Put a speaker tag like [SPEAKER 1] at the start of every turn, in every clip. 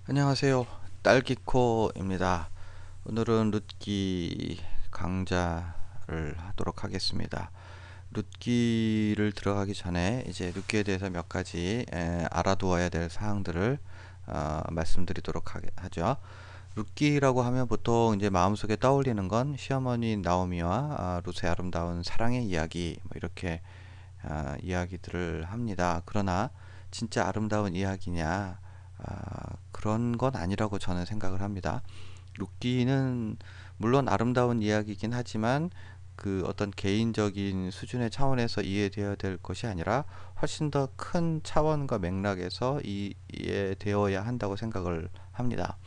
[SPEAKER 1] 안녕하세요. 딸기코입니다. 오늘은 룻기 강좌를 하도록 하겠습니다. 룻기를 들어가기 전에 이제 룻기에 대해서 몇 가지 알아두어야 될 사항들을 말씀드리도록 하죠. 룻기라고 하면 보통 이제 마음속에 떠올리는 건 시어머니 나오미와 룻의 아름다운 사랑의 이야기 뭐 이렇게 이야기들을 합니다. 그러나 진짜 아름다운 이야기냐? 그런 건 아니라고 저는 생각을 합니다. 룻기는 물론 아름다운 이야기이긴 하지만 그 어떤 개인적인 수준의 차원에서 이해되어야 될 것이 아니라 훨씬 더 큰 차원과 맥락에서 이해되어야 한다고 생각을 합니다.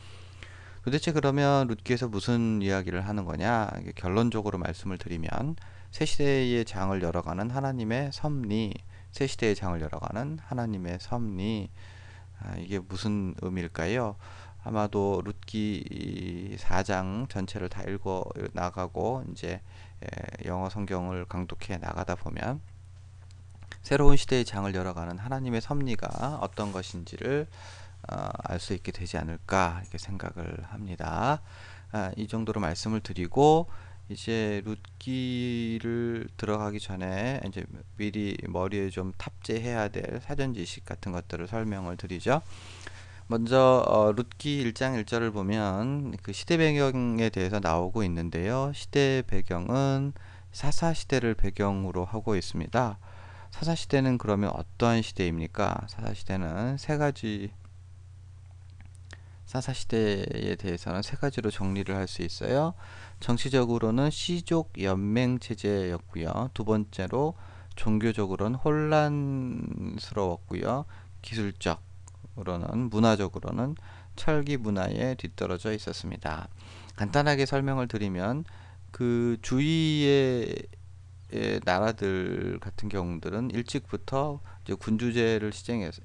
[SPEAKER 1] 도대체 그러면 룻기에서 무슨 이야기를 하는 거냐? 결론적으로 말씀을 드리면 새 시대의 장을 열어가는 하나님의 섭리, 새 시대의 장을 열어가는 하나님의 섭리, 이게 무슨 의미일까요? 아마도 룻기 4장 전체를 다 읽어 나가고 이제 영어 성경을 강독해 나가다 보면 새로운 시대의 장을 열어가는 하나님의 섭리가 어떤 것인지를 알 수 있게 되지 않을까 이렇게 생각을 합니다. 이 정도로 말씀을 드리고 이제 룻기를 들어가기 전에 이제 미리 머리에 좀 탑재해야 될 사전 지식 같은 것들을 설명을 드리죠. 먼저 룻기 1장 1절을 보면 그 시대 배경에 대해서 나오고 있는데요. 시대 배경은 사사 시대를 배경으로 하고 있습니다. 사사 시대는 그러면 어떠한 시대입니까? 사사 시대는 사사 시대에 대해서는 세 가지로 정리를 할 수 있어요. 정치적으로는 시족 연맹 체제였고요. 두 번째로 종교적으로는 혼란스러웠고요. 기술적으로는 문화적으로는 철기 문화에 뒤떨어져 있었습니다. 간단하게 설명을 드리면 그 주위의 나라들 같은 경우들은 일찍부터 이제 군주제를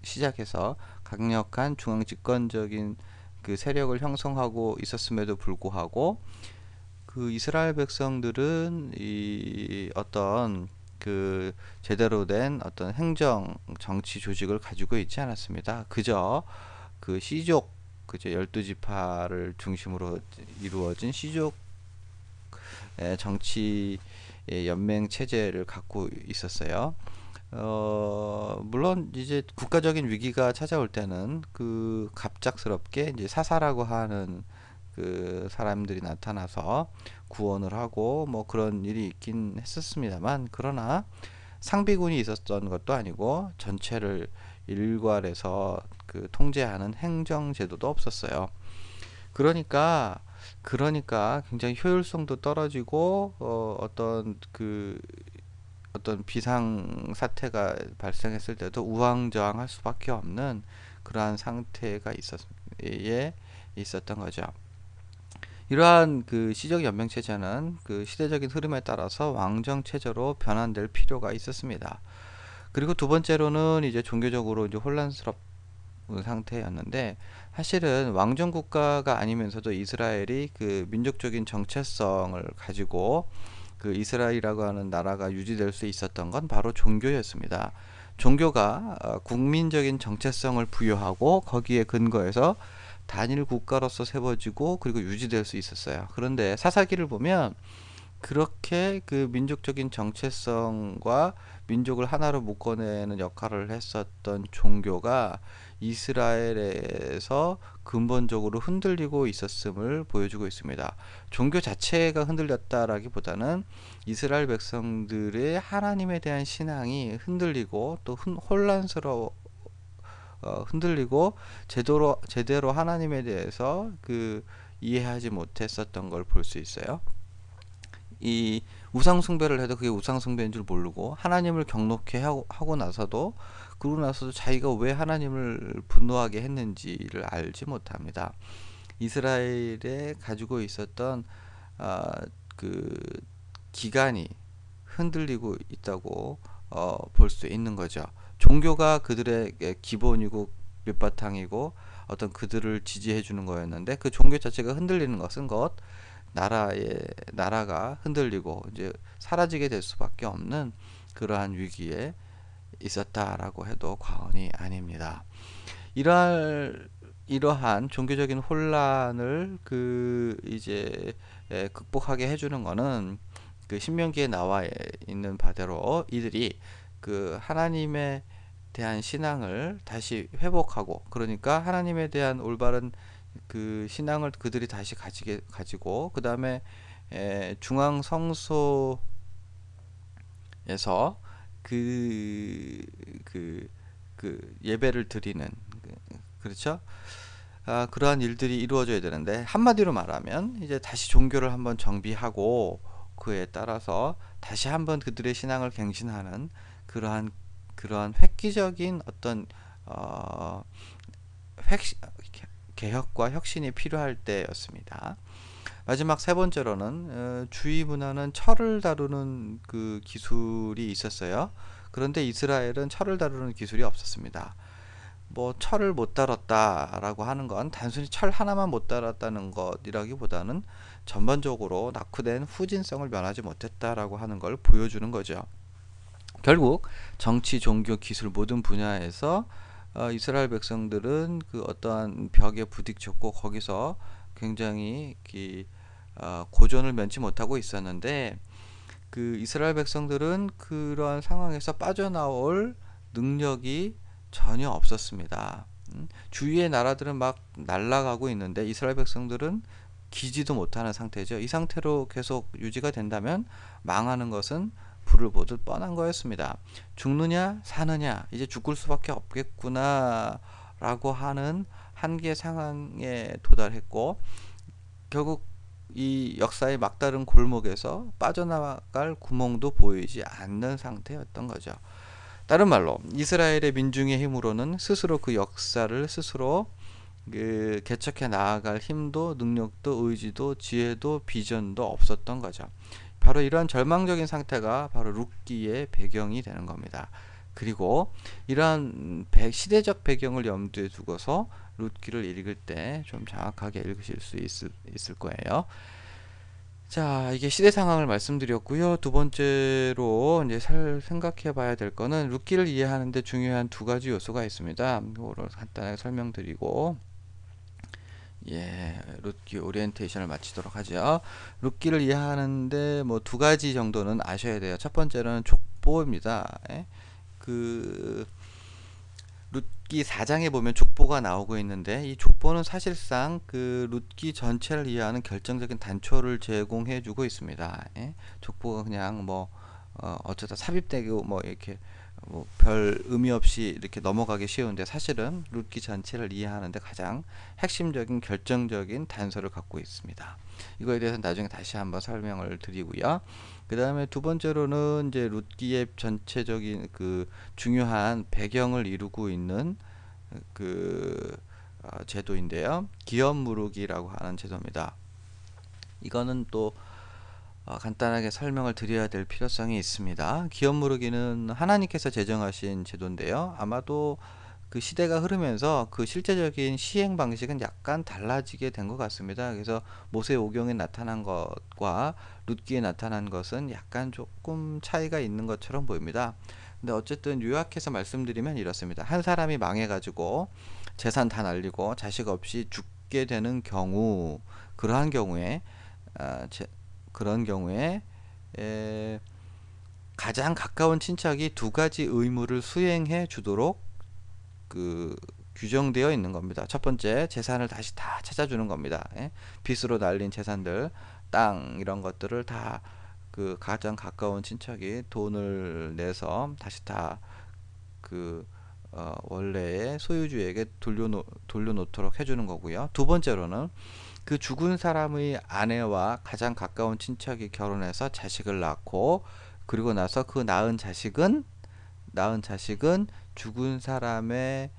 [SPEAKER 1] 시작해서 강력한 중앙 집권적인 그 세력을 형성하고 있었음에도 불구하고 그 이스라엘 백성들은 이 어떤 그 제대로 된 어떤 행정 정치 조직을 가지고 있지 않았습니다. 그저 그 시족 그저 12지파를 중심으로 이루어진 시족 정치 연맹 체제를 갖고 있었어요. 물론 이제 국가적인 위기가 찾아올 때는 그 갑작스럽게 이제 사사라고 하는 그 사람들이 나타나서 구원을 하고 뭐 그런 일이 있긴 했었습니다만, 그러나 상비군이 있었던 것도 아니고 전체를 일괄해서 그 통제하는 행정 제도도 없었어요. 그러니까 굉장히 효율성도 떨어지고 어떤 비상 사태가 발생했을 때도 우왕좌왕할 수밖에 없는 그러한 상태가 있었던 거죠. 이러한 그 시적 연맹 체제는 그 시대적인 흐름에 따라서 왕정 체제로 변환될 필요가 있었습니다. 그리고 두 번째로는 이제 종교적으로 이제 혼란스럽 상태였는데, 사실은 왕정 국가가 아니면서도 이스라엘이 그 민족적인 정체성을 가지고 그 이스라엘이라고 하는 나라가 유지될 수 있었던 건 바로 종교였습니다. 종교가 국민적인 정체성을 부여하고 거기에 근거해서 단일 국가로서 세워지고 그리고 유지될 수 있었어요. 그런데 사사기를 보면 그렇게 그 민족적인 정체성과 민족을 하나로 묶어내는 역할을 했었던 종교가 이스라엘에서 근본적으로 흔들리고 있었음을 보여주고 있습니다. 종교 자체가 흔들렸다라기보다는 이스라엘 백성들의 하나님에 대한 신앙이 흔들리고 또 혼란스러워 흔들리고 제대로 하나님에 대해서 그 이해하지 못했었던 걸 볼 수 있어요. 이 우상 숭배를 해도 그게 우상 숭배인 줄 모르고 하나님을 경록해 하고 나서도, 그러고 나서도 자기가 왜 하나님을 분노하게 했는지를 알지 못합니다. 이스라엘에 가지고 있었던 그 기간이 흔들리고 있다고 볼 수 있는 거죠. 종교가 그들의 기본이고 밑바탕이고 어떤 그들을 지지해 주는 거였는데, 그 종교 자체가 흔들리는 것은 나라가 흔들리고 이제 사라지게 될 수밖에 없는 그러한 위기에 있었다라고 해도 과언이 아닙니다. 이러한 이러한 종교적인 혼란을 이제 극복하게 해주는 거는 그 신명기에 나와 있는 바대로 이들이 그 하나님에 대한 신앙을 다시 회복하고, 그러니까 하나님에 대한 올바른 그 신앙을 그들이 다시 가지고 그 다음에 중앙 성소에서 그, 그, 그 예배를 드리는 그렇죠? 그러한 일들이 이루어져야 되는데, 한마디로 말하면 이제 다시 종교를 한번 정비하고 그에 따라서 다시 한번 그들의 신앙을 갱신하는 그러한 획기적인 어떤 어, 획, 개혁과 혁신이 필요할 때였습니다. 마지막 세 번째로는 주의 문화는 철을 다루는 그 기술이 있었어요. 그런데 이스라엘은 철을 다루는 기술이 없었습니다. 뭐 철을 못 다뤘다라고 하는 건 단순히 철 하나만 못 다뤘다는 것이라기보다는 전반적으로 낙후된 후진성을 면하지 못했다라고 하는 걸 보여주는 거죠. 결국 정치, 종교, 기술 모든 분야에서 이스라엘 백성들은 그 어떠한 벽에 부딪혔고 거기서 굉장히 고전을 면치 못하고 있었는데, 그 이스라엘 백성들은 그러한 상황에서 빠져나올 능력이 전혀 없었습니다. 주위의 나라들은 막 날아가고 있는데 이스라엘 백성들은 기지도 못하는 상태죠. 이 상태로 계속 유지가 된다면 망하는 것은 불을 보듯 뻔한 거였습니다. 죽느냐 사느냐, 이제 죽을 수밖에 없겠구나 라고 하는 한계 상황에 도달했고, 결국 이 역사의 막다른 골목에서 빠져나갈 구멍도 보이지 않는 상태였던 거죠. 다른 말로 이스라엘의 민중의 힘으로는 스스로 그 역사를 스스로 개척해 나아갈 힘도 능력도 의지도 지혜도 비전도 없었던 거죠. 바로 이러한 절망적인 상태가 바로 룻기의 배경이 되는 겁니다. 그리고 이러한 시대적 배경을 염두에 두고서 룻기를 읽을 때 좀 정확하게 읽으실 수 있을 거예요. 자, 이게 시대 상황을 말씀드렸고요. 두 번째로 이제 생각해 봐야 될 거는 룻기를 이해하는데 중요한 두 가지 요소가 있습니다. 이거를 간단하게 설명드리고 룻기 오리엔테이션을 마치도록 하죠. 룻기를 이해하는데 뭐 두 가지 정도는 아셔야 돼요. 첫 번째는 족보입니다. 그 룻기 4장에 보면 족보가 나오고 있는데, 이 족보는 사실상 그 룻기 전체를 이해하는 결정적인 단초를 제공해 주고 있습니다. 족보가 그냥 뭐 어쩌다 삽입되고 뭐 이렇게 뭐 별 의미 없이 이렇게 넘어가기 쉬운데, 사실은 룻기 전체를 이해하는데 가장 핵심적인 결정적인 단서를 갖고 있습니다. 이거에 대해서 나중에 다시 한번 설명을 드리고요. 그 다음에 두 번째로는 이제 룻기의 전체적인 그 중요한 배경을 이루고 있는 그 제도인데요. 기업무르기라고 하는 제도입니다. 이거는 또 간단하게 설명을 드려야 될 필요성이 있습니다. 기업무르기는 하나님께서 제정하신 제도인데요. 아마도 그 시대가 흐르면서 그 실제적인 시행 방식은 약간 달라지게 된 것 같습니다. 그래서 모세오경에 나타난 것과 룻기에 나타난 것은 약간 조금 차이가 있는 것처럼 보입니다. 근데 어쨌든 요약해서 말씀드리면 이렇습니다. 한 사람이 망해가지고 재산 다 날리고 자식 없이 죽게 되는 경우, 그러한 경우에 그런 경우에 가장 가까운 친척이 두 가지 의무를 수행해 주도록 규정되어 있는 겁니다. 첫 번째, 재산을 다시 다 찾아주는 겁니다. 빚으로 날린 재산들, 땅 이런 것들을 다 그 가장 가까운 친척이 돈을 내서 다시 다 원래의 소유주에게 돌려놓도록 해주는 거고요. 두 번째로는 그 죽은 사람의 아내와 가장 가까운 친척이 결혼해서 자식을 낳고, 그리고 나서 그 낳은 자식은 죽은 사람의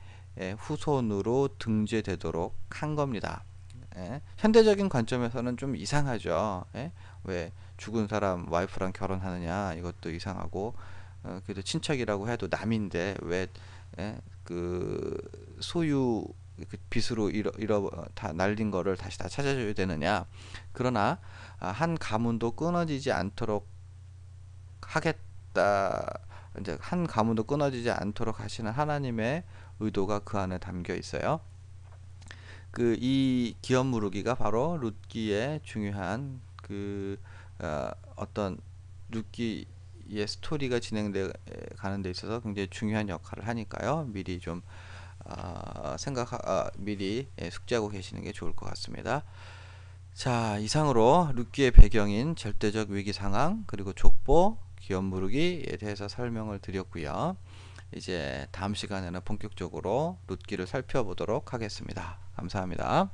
[SPEAKER 1] 후손으로 등재되도록 한 겁니다. 현대적인 관점에서는 좀 이상하죠. 왜 죽은 사람 와이프랑 결혼하느냐, 이것도 이상하고, 그래도 친척이라고 해도 남인데 왜 그 소유 빚으로 다 날린 거를 다시 다 찾아줘야 되느냐. 그러나 한 가문도 끊어지지 않도록 하겠다, 이제 한 가문도 끊어지지 않도록 하시는 하나님의 의도가 그 안에 담겨 있어요. 이 기업 무르기가 바로 룻기의 중요한 어떤 룻기의 스토리가 진행돼 가는 데 있어서 굉장히 중요한 역할을 하니까요. 미리 좀 미리 숙지하고 계시는 게 좋을 것 같습니다. 자, 이상으로 룻기의 배경인 절대적 위기 상황 그리고 족보, 기업 무르기에 대해서 설명을 드렸고요. 이제 다음 시간에는 본격적으로 룻기를 살펴보도록 하겠습니다. 감사합니다.